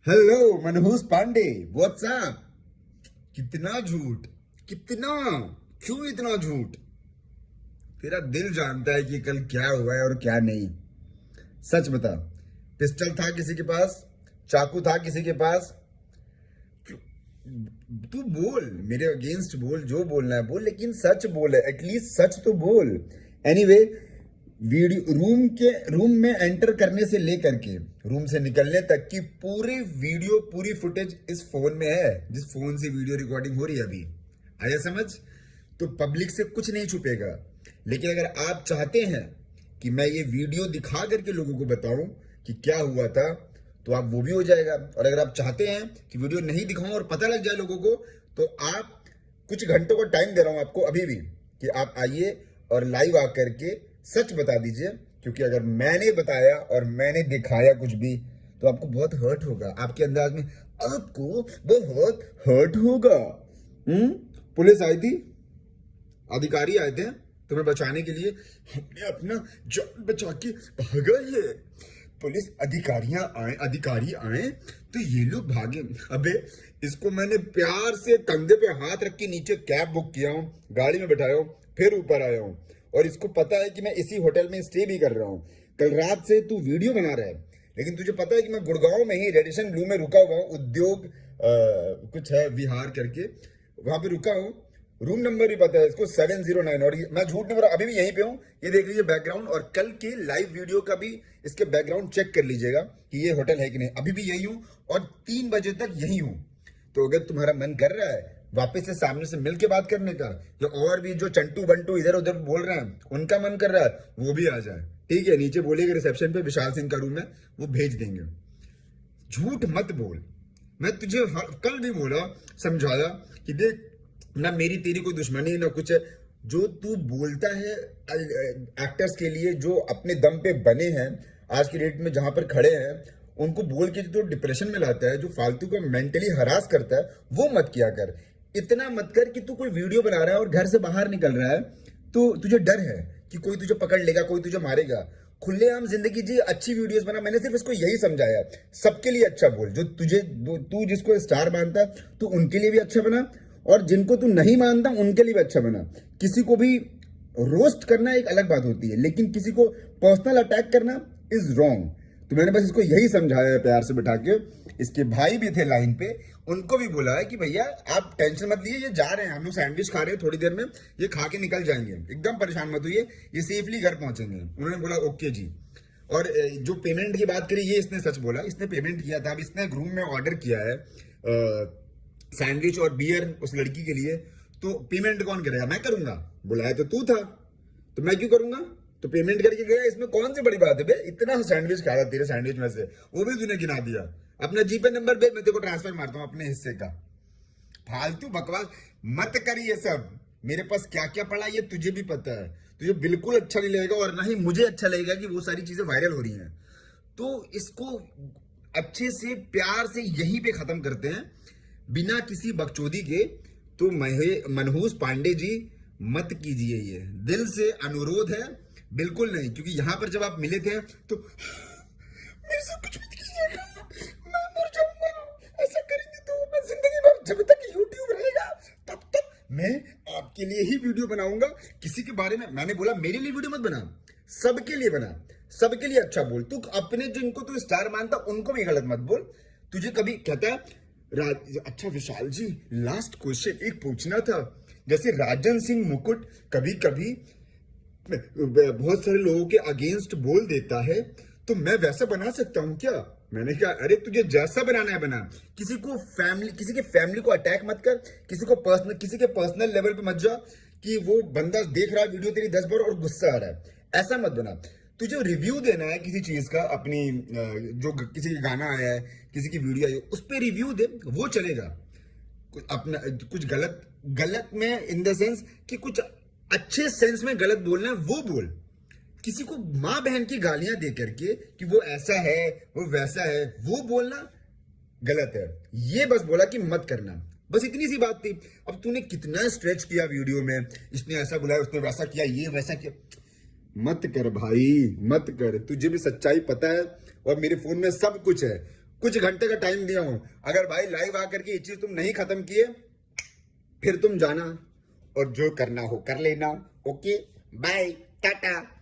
Hello मनहूस Pandey, WhatsApp. कितना झूठ, कितना, क्यों इतना झूठ? तेरा दिल जानता है कि कल क्या हुआ है और क्या नहीं। सच बता, पिस्टल था किसी के पास? चाकू था किसी के पास? क्यों? तू बोल, मेरे अगेंस्ट बोल, जो बोलना है बोल, लेकिन सच बोल, एटलीस्ट सच तो बोल। एनीवे, वीडियो रूम में एंटर करने से लेकर के रूम से निकलने तक की पूरी वीडियो, पूरी फुटेज इस फोन में है, जिस फोन से वीडियो रिकॉर्डिंग हो रही है अभी। आया समझ? तो पब्लिक से कुछ नहीं छुपेगा। लेकिन अगर आप चाहते हैं कि मैं ये वीडियो दिखा करके लोगों को बताऊं कि क्या हुआ था, तो आप वो भी हो जाएगा। और अगर आप चाहते हैं कि वीडियो नहीं दिखाऊं और पता लग जाए लोगों को, तो आप कुछ घंटों का टाइम दे रहा हूं आपको अभी भी, कि आप आइए और लाइव आकर के सच बता दीजिए। क्योंकि अगर मैंने बताया और मैंने दिखाया कुछ भी, तो आपको बहुत हर्ट होगा, आपके अंदाज में आपको बहुत हर्ट होगा। पुलिस आई थी, अधिकारी आए थे तुम्हें बचाने के लिए, हमने अपना जान बचा के भागा है। पुलिस अधिकारी आए तो ये लोग भागे। अबे, इसको मैंने प्यार से कंधे पे हाथ रख के नीचे कैब बुक किया हूँ, गाड़ी में बैठाया हूँ, फिर ऊपर आया हूँ। और इसको पता है कि मैं इसी होटल में स्टे भी कर रहा हूँ। कल रात से तू वीडियो बना रहा है, लेकिन तुझे पता है कि मैं गुड़गांव में ही रेडिसन ब्लू में रुका हुआ हूँ, उद्योग कुछ है विहार करके, वहां पे रुका हूँ। रूम नंबर भी पता है इसको, 709। और मैं झूठ नहीं बोल रहा, अभी भी यहीं पे हूँ। ये देख लीजिए बैकग्राउंड, और कल के लाइव वीडियो का भी इसके बैकग्राउंड चेक कर लीजिएगा कि ये होटल है कि नहीं। अभी भी यही हूँ और 3 बजे तक यही हूँ। तो अगर तुम्हारा मन कर रहा है वापस से सामने से मिल के बात करने का, या और भी जो चंटू बंटू इधर उधर बोल रहे हैं उनका मन कर रहा है, वो भी आ जाए। ठीक है, नीचे बोलिएगा रिसेप्शन पे विशाल सिंह का रूम है, वो भेज देंगे। झूठ मत बोल। मैं तुझे कल भी बोला, समझाया कि देख, ना मेरी तेरी कोई दुश्मनी ना कुछ है। जो तू बोलता है एक्टर्स के लिए जो अपने दम पे बने हैं, आज की डेट में जहां पर खड़े हैं, उनको बोल के जो डिप्रेशन में लाता है, जो फालतू को मेंटली हरास करता है, वो मत किया कर। इतना मत कर कि तू कोई वीडियो बना रहा है और घर से बाहर निकल रहा है तो तुझे डर है कि कोई तुझे पकड़ लेगा, कोई तुझे मारेगा। खुलेआम जिंदगी जी, अच्छी वीडियोस बना। मैंने सिर्फ इसको यही समझाया, सबके लिए अच्छा बोल। जो तू जिसको स्टार मानता है, तू उनके लिए भी अच्छा बना, और जिनको तू नहीं मानता उनके लिए भी अच्छा बना। किसी को भी रोस्ट करना एक अलग बात होती है, लेकिन किसी को पर्सनल अटैक करना इज रॉन्ग। तो मैंने बस इसको यही समझाया है प्यार से बिठा के। इसके भाई भी थे लाइन पे, उनको भी बोला है कि भैया आप टेंशन मत लीजिए, ये जा रहे हैं, हम लोग सैंडविच खा रहे हैं, थोड़ी देर में ये खा के निकल जाएंगे, एकदम परेशान मत होइए, ये सेफली घर पहुंचेंगे। उन्होंने बोला ओके जी। और जो पेमेंट की बात करी, ये इसने सच बोला, इसने पेमेंट किया था। अब इसने एक रूम में ऑर्डर किया है सैंडविच और बियर उस लड़की के लिए, तो पेमेंट कौन करेगा? मैं करूंगा, बुलाया तो तू था, तो मैं क्यों करूंगा? तो पेमेंट करके गया, इसमें कौन सी बड़ी बात है बे? इतना सैंडविच खाया तेरे सैंडविच में से, वो भी तूने गिना दिया। अपना जीपे नंबर दे, मैं तेरे को ट्रांसफर मारता हूँ अपने हिस्से का। फालतू बकवास मत कर ये सब। मेरे पास क्या क्या पड़ा ये तुझे भी पता है। तुझे बिल्कुल अच्छा नहीं लगेगा, और ना ही मुझे अच्छा लगेगा कि वो सारी चीजें वायरल हो रही हैं। तो इसको अच्छे से प्यार से यहीं पे खत्म करते हैं, बिना किसी बकचोदी के। तो मनहूस पांडे जी, मत कीजिए ये, दिल से अनुरोध है, बिल्कुल नहीं। क्योंकि यहां पर जब आप मिले थे तो मेरे से कुछ मत कीजिएगा, मैं मर जाऊंगा, ऐसा करेंगे तो मैं जिंदगी भर, जब तक यूट्यूब रहेगा तब तक मैं आपके लिए ही वीडियो बनाऊंगा। किसी के बारे में, मैंने बोला मेरे लिए वीडियो मत बना, सबके लिए बना, सबके लिए अच्छा बोल। तू अपने जिनको तू स्टार मानता उनको भी गलत मत बोल। तुझे कभी कहता है अच्छा विशाल जी, लास्ट क्वेश्चन एक पूछना था, जैसे राजन सिंह मुकुट कभी कभी बहुत सारे लोगों के अगेंस्ट बोल देता है, तो मैं वैसा बना सकता हूं क्या? मैंने कहा अरे तुझे जैसा बनाना है बना, किसी के फैमिली को अटैक मत कर, किसी के पर्सनल लेवल पे मत जा कि वो बंदा देख रहा है वीडियो तेरी 10 बार और गुस्सा आ रहा है, ऐसा मत बना। तुझे रिव्यू देना है किसी चीज का, अपनी जो किसी का गाना आया है, किसी की वीडियो आई है, उस पर रिव्यू दे, वो चलेगा। अपना कुछ गलत में इन द सेंस कि कुछ अच्छे सेंस में गलत बोलना है वो बोल। किसी को मां बहन की गालियां दे करके कि वो ऐसा है वो वैसा है, वो बोलना गलत है। ये बस बोला कि मत करना, बस इतनी सी बात थी। अब तूने कितना स्ट्रेच किया वीडियो में, इसने ऐसा बुलाया, उसने वैसा किया, ये वैसा किया। मत कर भाई, मत कर। तुझे भी सच्चाई पता है और मेरे फोन में सब कुछ है। कुछ घंटे का टाइम दिया हूं, अगर भाई लाइव आकर के ये चीज तुम नहीं खत्म किए फिर तुम जाना और जो करना हो कर लेना। Okay bye Tata.